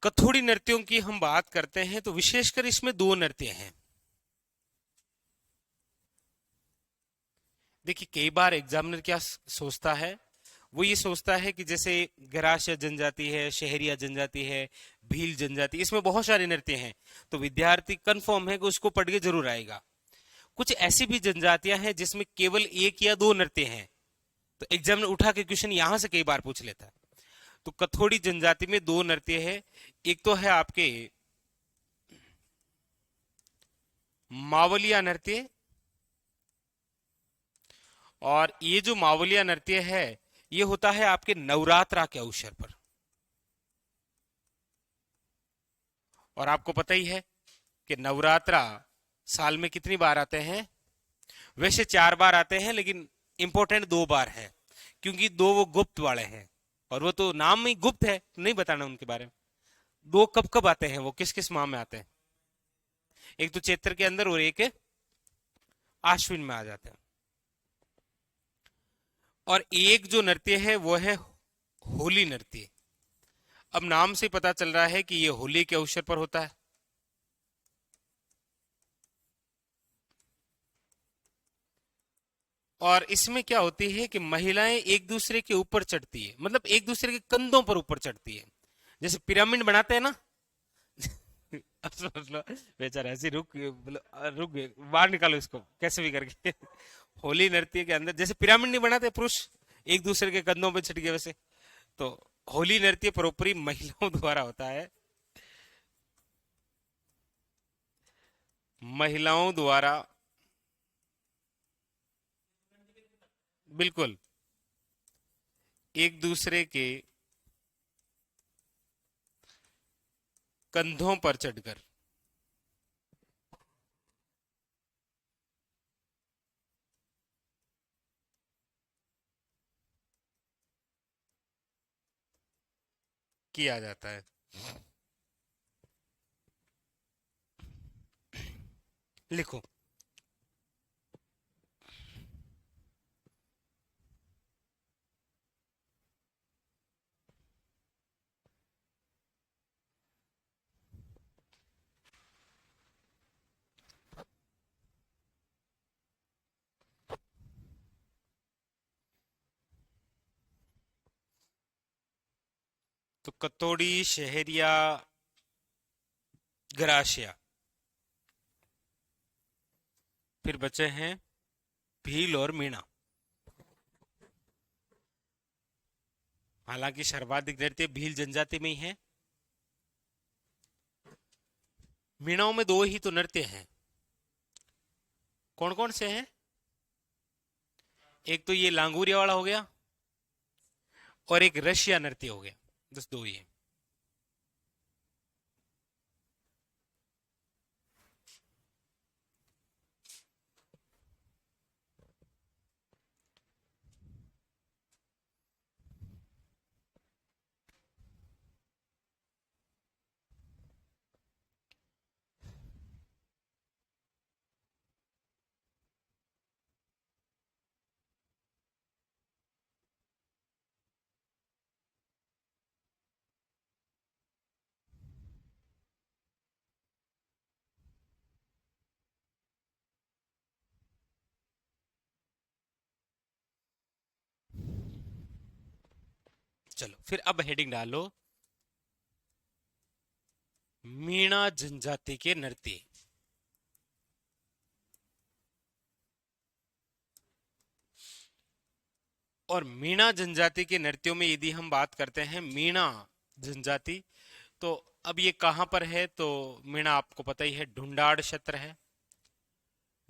कथोड़ी नृत्यों की हम बात करते हैं तो विशेषकर इसमें 2 नृत्य हैं। देखिए, कई बार एग्जामिनर क्या सोचता है, वो ये सोचता है कि जैसे गरासिया जनजाति है, शहरिया जनजाति है, भील जनजाति, इसमें बहुत सारे नृत्य हैं, तो विद्यार्थी कंफर्म है कि उसको पढ़ के जरूर आएगा। कुछ ऐसी भी जनजातियां हैं जिसमें केवल 1 या 2 नृत्य हैं, तो एग्जामिनर उठा के क्वेश्चन यहां से कई बार पूछ लेता है। तो कथोड़ी जनजाति में 2 नृत्य है, एक तो है आपके मावलिया नृत्य, और ये जो मावलिया नृत्य है ये होता है आपके नवरात्रा के अवसर पर। और आपको पता ही है कि नवरात्रा साल में कितनी बार आते हैं? वैसे 4 बार आते हैं, लेकिन इंपॉर्टेंट 2 बार है, क्योंकि 2 वो गुप्त वाले हैं, और वो तो नाम में ही गुप्त है, नहीं बताना उनके बारे में। 2 कब कब आते हैं, वो किस किस माह में आते हैं? एक तो चैत्र के अंदर, और एक आश्विन में आ जाते हैं। और एक जो नृत्य है वो है होली नृत्य। अब नाम से पता चल रहा है कि ये होली के अवसर पर होता है। और इसमें क्या होती है कि महिलाएं एक दूसरे के ऊपर चढ़ती है, मतलब एक दूसरे के कंधों पर ऊपर चढ़ती है, जैसे पिरामिड बनाते हैं ना। अब समझ लो, बेचारा ऐसे रुक गए, बाहर निकालो इसको कैसे भी करके। होली नृत्य के अंदर जैसे पिरामिड नहीं बनाते पुरुष, एक दूसरे के कंधों पर चढ़ गए वैसे, तो होली नृत्य परोपरी महिलाओं द्वारा होता है। महिलाओं द्वारा, बिल्कुल, एक दूसरे के कंधों पर चढ़कर किया जाता है। लिखो। तो कतोड़ी, शहरिया, ग्राशिया, फिर बचे हैं भील और मीणा। हालांकि सर्वाधिक नृत्य भील जनजाति में ही है। मीणाओं में दो ही तो नृत्य हैं। कौन कौन से हैं? एक तो ये लांगूरिया वाला हो गया और एक रशिया नृत्य हो गया। बस दो ही है। चलो फिर अब हेडिंग डालो, मीणा जनजाति के नृत्य। और मीणा जनजाति के नृत्यों में यदि हम बात करते हैं मीणा जनजाति, तो अब ये कहां पर है? तो मीणा आपको पता ही है, ढूंढाड़ क्षेत्र है।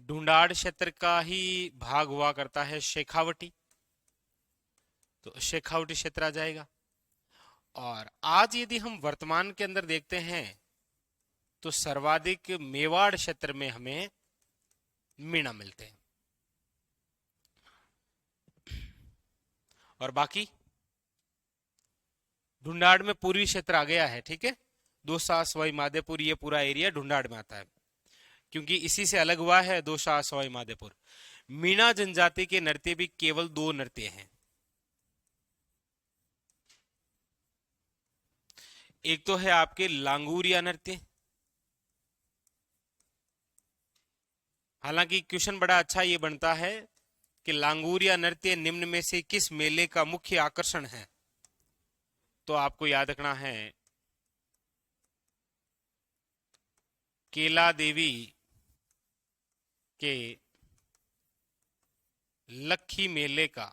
ढूंढाड़ क्षेत्र का ही भाग हुआ करता है शेखावटी, तो शेखावटी क्षेत्र आ जाएगा। और आज यदि हम वर्तमान के अंदर देखते हैं तो सर्वाधिक मेवाड़ क्षेत्र में हमें मीणा मिलते हैं। और बाकी ढूंढाड़ में पूर्वी क्षेत्र आ गया है, ठीक है। दौसा, सवाई माधोपुर, ये पूरा एरिया ढूंढाड़ में आता है, क्योंकि इसी से अलग हुआ है दौसा, सवाई माधोपुर। मीणा जनजाति के नृत्य भी केवल दो नृत्य हैं। एक तो है आपके लांगूरिया नृत्य। हालांकि क्वेश्चन बड़ा अच्छा ये बनता है कि लांगूरिया नृत्य निम्न में से किस मेले का मुख्य आकर्षण है? तो आपको याद रखना है केला देवी के लक्खी मेले का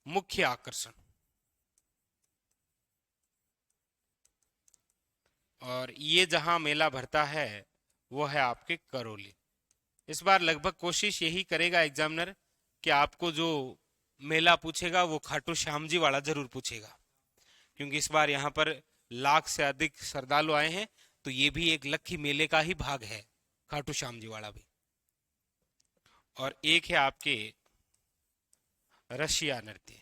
मुख्य आकर्षण। और ये जहां मेला भरता है वो है आपके करौली। इस बार लगभग कोशिश यही करेगा एग्जामिनर कि आपको जो मेला पूछेगा वो खाटू श्याम जी वाला जरूर पूछेगा, क्योंकि इस बार यहाँ पर लाख से अधिक श्रद्धालु आए हैं, तो ये भी एक लक्खी मेले का ही भाग है, खाटू श्याम जी वाला भी। और एक है आपके रशिया नृत्य।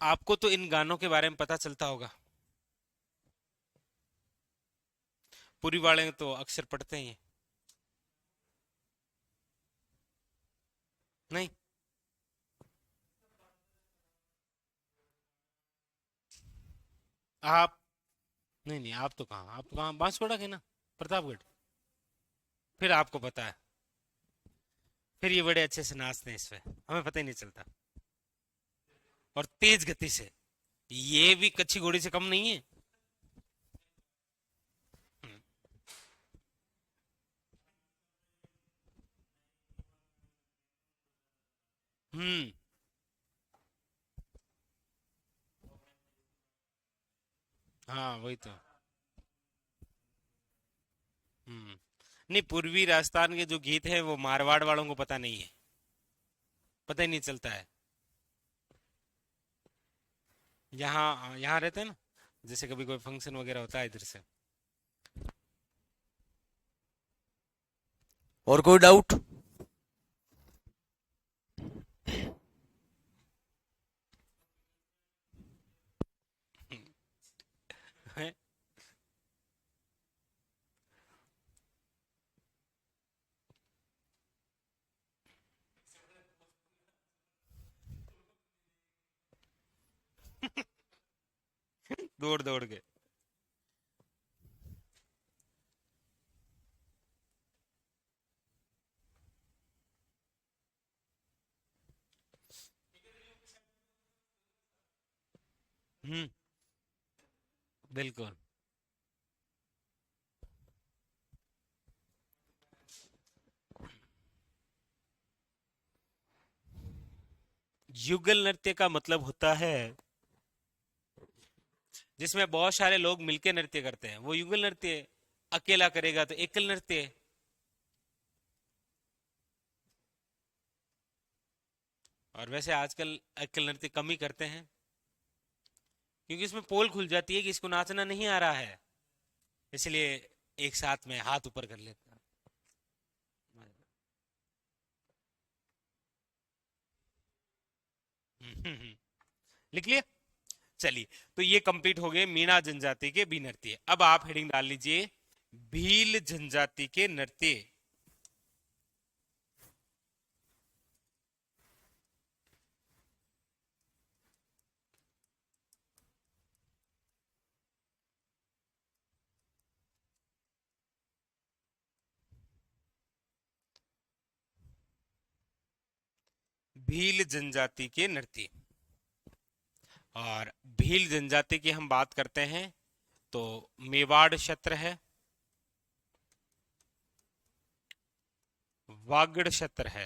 आपको तो इन गानों के बारे में पता चलता होगा, पूरी वाले तो अक्सर पढ़ते ही हैं। नहीं, आप नहीं नहीं, आप तो कहाँ बांसवाड़ा के ना, प्रतापगढ़। फिर आपको पता है, फिर ये बड़े अच्छे से नाचते हैं इस पे, हमें पता ही नहीं चलता। और तेज गति से, ये भी कच्ची घोड़ी से कम नहीं है। हम्म। हम्म, हाँ वही तो। हम्म। नहीं, पूर्वी राजस्थान के जो गीत है वो मारवाड़ वालों को पता नहीं है, पता ही नहीं चलता है। यहाँ यहाँ रहते हैं ना, जैसे कभी कोई फंक्शन वगैरह होता है इधर से। और कोई डाउट? दौड़ दौड़ के। हम्म। बिल्कुल। युगल नृत्य का मतलब होता है जिसमें बहुत सारे लोग मिलकर नृत्य करते हैं, वो युगल नृत्य है। अकेला करेगा तो एकल नृत्य है। और वैसे आजकल एकल नृत्य कम ही करते हैं, क्योंकि इसमें पोल खुल जाती है कि इसको नाचना नहीं आ रहा है, इसलिए एक साथ में हाथ ऊपर कर लेते हैं। लिख लिया। चलिए, तो ये कंप्लीट हो गए मीणा जनजाति के भी नृत्य। अब आप हेडिंग डाल लीजिए भील जनजाति के नृत्य। भील जनजाति के नृत्य। और भील जनजाति की हम बात करते हैं तो मेवाड़ क्षेत्र है, वागड़ क्षेत्र है।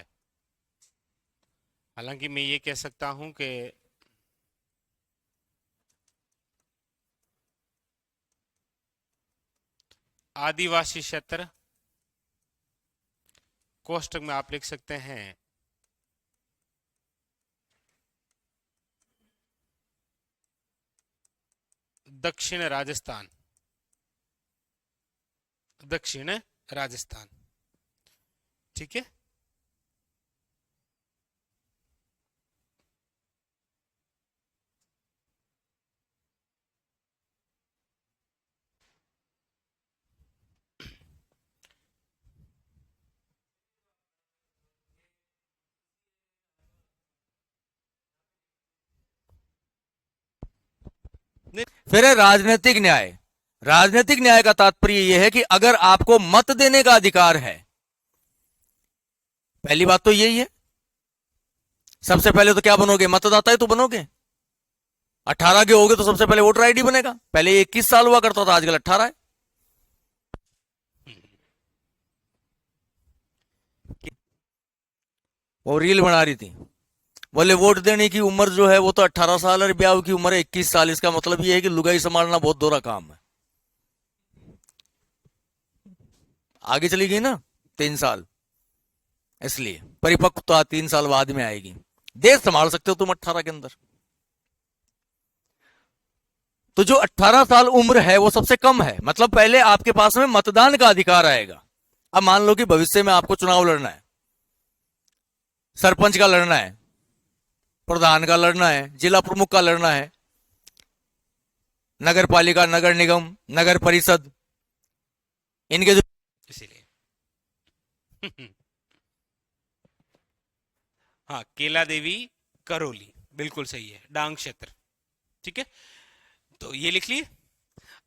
हालांकि मैं ये कह सकता हूं कि आदिवासी क्षेत्र, कोष्टक में आप लिख सकते हैं दक्षिण राजस्थान, दक्षिण राजस्थान। ठीक है। फिर है राजनीतिक न्याय। राजनीतिक न्याय का तात्पर्य यह है कि अगर आपको मत देने का अधिकार है, पहली बात तो यही है, सबसे पहले तो क्या बनोगे, मतदाता ही तो बनोगे। 18 के होगे तो सबसे पहले वोटर आईडी बनेगा। पहले 21 साल हुआ करता था, आजकल 18 है। वो रील बना रही थी, बोले वोट देने की उम्र जो है वो तो 18 साल और ब्याह की उम्र है 21 साल। इसका मतलब ये है कि लुगाई संभालना बहुत दोहरा काम है। आगे चली गई ना 3 साल, इसलिए परिपक्वता 3 साल बाद में आएगी। देश संभाल सकते हो तुम 18 के अंदर। तो जो 18 साल उम्र है वो सबसे कम है, मतलब पहले आपके पास में मतदान का अधिकार आएगा। अब मान लो कि भविष्य में आपको चुनाव लड़ना है, सरपंच का लड़ना है, प्रधान का लड़ना है, जिला प्रमुख का लड़ना है, नगर पालिका, नगर निगम, नगर परिषद, इनके जो इसीलिए हाँ, केला देवी करौली बिल्कुल सही है, डांग क्षेत्र। ठीक है, तो ये लिख लिए।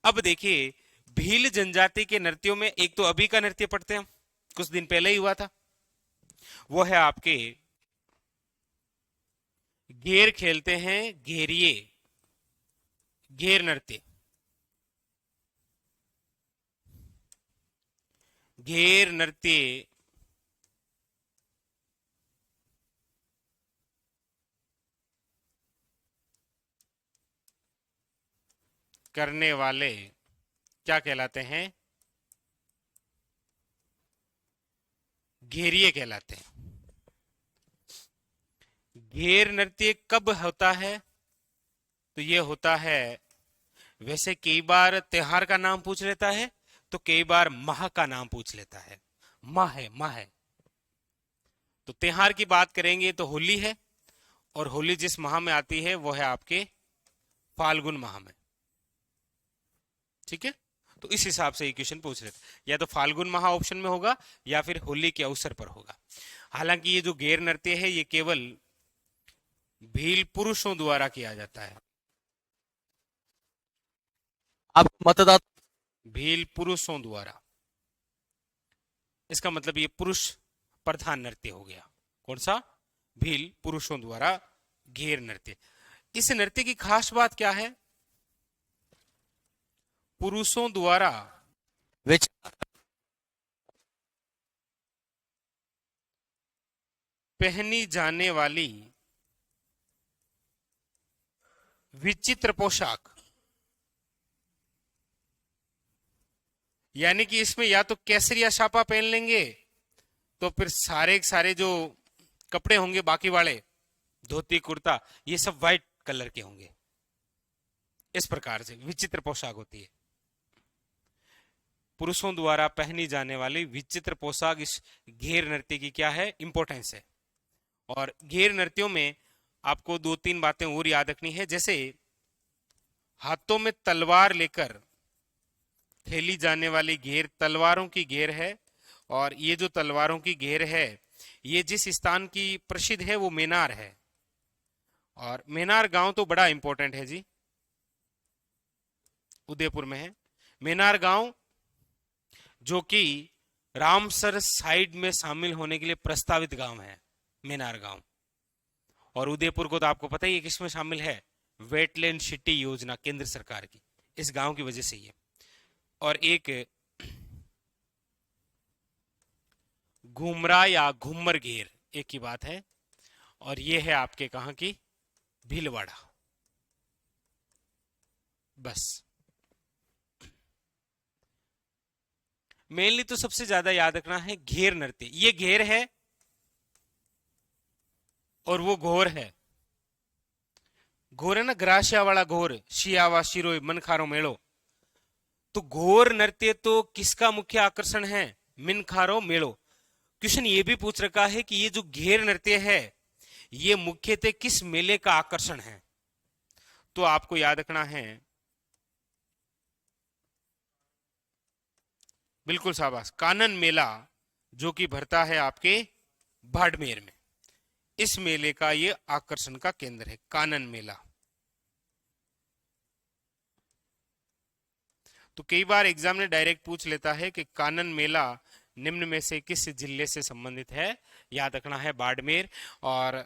अब देखिए भील जनजाति के नृत्यों में एक तो अभी का नृत्य पढ़ते हैं हम, कुछ दिन पहले ही हुआ था, वो है आपके घेर खेलते हैं घेरिए, घेर नृत्य। घेर नृत्य करने वाले क्या कहलाते हैं, घेरिए कहलाते हैं। घेर नृत्य कब होता है, तो ये होता है, वैसे कई बार त्योहार का नाम पूछ लेता है तो कई बार माह का नाम पूछ लेता है। माह है, माह है। तो त्योहार की बात करेंगे तो होली है, और होली जिस माह में आती है वो है आपके फाल्गुन माह में। ठीक है, तो इस हिसाब से ये क्वेश्चन पूछ रहे थे, या तो फाल्गुन माह ऑप्शन में होगा या फिर होली के अवसर पर होगा। हालांकि ये जो घेर नृत्य है ये केवल भील पुरुषों द्वारा किया जाता है। आप मतदाता भील पुरुषों द्वारा, इसका मतलब ये पुरुष प्रधान नृत्य हो गया। कौन सा? भील पुरुषों द्वारा घेर नृत्य। इस नृत्य की खास बात क्या है? पुरुषों द्वारा विच पहनी जाने वाली विचित्र पोशाक, यानी कि इसमें या तो केसरिया छापा पहन लेंगे, तो फिर सारे सारे जो कपड़े होंगे बाकी वाले, धोती कुर्ता, ये सब व्हाइट कलर के होंगे। इस प्रकार से विचित्र पोशाक होती है। पुरुषों द्वारा पहनी जाने वाली विचित्र पोशाक इस घेर नृत्य की क्या है? इंपॉर्टेंस है। और घेर नृत्यों में आपको 2-3 बातें और याद रखनी है। जैसे हाथों में तलवार लेकर खेली जाने वाली घेर तलवारों की घेर है, और ये जो तलवारों की घेर है, ये जिस स्थान की प्रसिद्ध है वो मेनार है। और मेनार गांव तो बड़ा इंपॉर्टेंट है जी, उदयपुर में है मेनार गांव, जो कि रामसर साइड में शामिल होने के लिए प्रस्तावित गांव है मेनार गांव। और उदयपुर को तो आपको पता ही है किसमें शामिल है? वेटलैंड सिटी योजना केंद्र सरकार की, इस गांव की वजह से ये। और एक घुमरा या घुमर घेर, एक ही बात है। और ये है आपके कहां की? भीलवाड़ा। बस मेनली तो सबसे ज्यादा याद रखना है घेर नृत्य। ये घेर है और वो घोर है। घोर है ना, ग्रासिया वाला घोर, शियावा शिरोय मनखारो मेड़ो। तो घोर नृत्य तो किसका मुख्य आकर्षण है? मिनखारो मेड़ो। क्वेश्चन ये भी पूछ रखा है कि ये जो घेर नृत्य है, ये मुख्यतः किस मेले का आकर्षण है? तो आपको याद रखना है, बिल्कुल शाबाश, कानन मेला, जो कि भरता है आपके बाड़मेर में। इस मेले का ये आकर्षण का केंद्र है, कानन मेला। तो कई बार एग्जाम में डायरेक्ट पूछ लेता है कि कानन मेला निम्न में से किस जिले से संबंधित है? याद रखना है बाड़मेर। और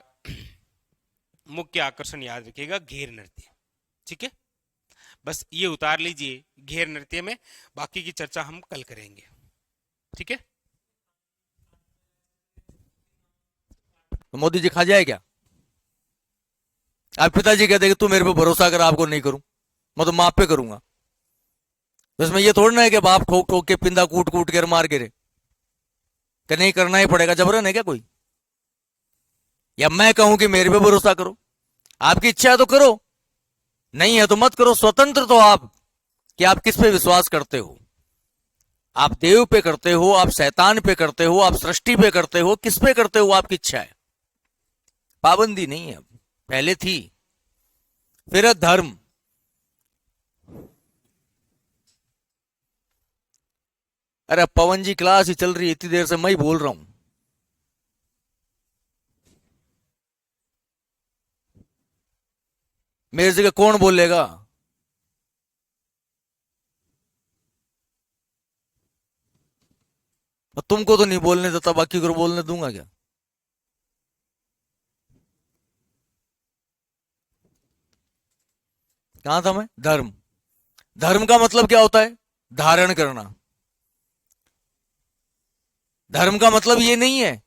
मुख्य आकर्षण याद रखिएगा घेर नृत्य। ठीक है, बस ये उतार लीजिए घेर नृत्य में, बाकी की चर्चा हम कल करेंगे। ठीक है, तो मोदी जी खा जाए क्या? आप पिताजी कहते कि तू मेरे पे भरोसा कर, आपको नहीं करूं, मैं तो माप पे करूंगा। तो इसमें ये थोड़ा ना है कि बाप ठोक ठोक के पिंदा कूट कूट कर मार गिरे, कि नहीं करना ही पड़ेगा। जबरन है क्या कोई? या मैं कहूं कि मेरे पे भरोसा करो, आपकी इच्छा है तो करो, नहीं है तो मत करो। स्वतंत्र तो आप कि आप किस पे विश्वास करते हो। आप देव पे करते हो, आप शैतान पे करते हो, आप सृष्टि पे करते हो, किस पे करते हो आपकी इच्छा है, पाबंदी नहीं है। पहले थी, फिर है धर्म। अरे पवन जी क्लास ही चल रही है, इतनी देर से मैं ही बोल रहा हूं। मेरे जगह कौन बोलेगा? तुमको तो नहीं बोलने देता, बाकी को बोलने दूंगा क्या? कहां था मैं? धर्म। धर्म का मतलब क्या होता है? धारण करना। धर्म का मतलब ये नहीं है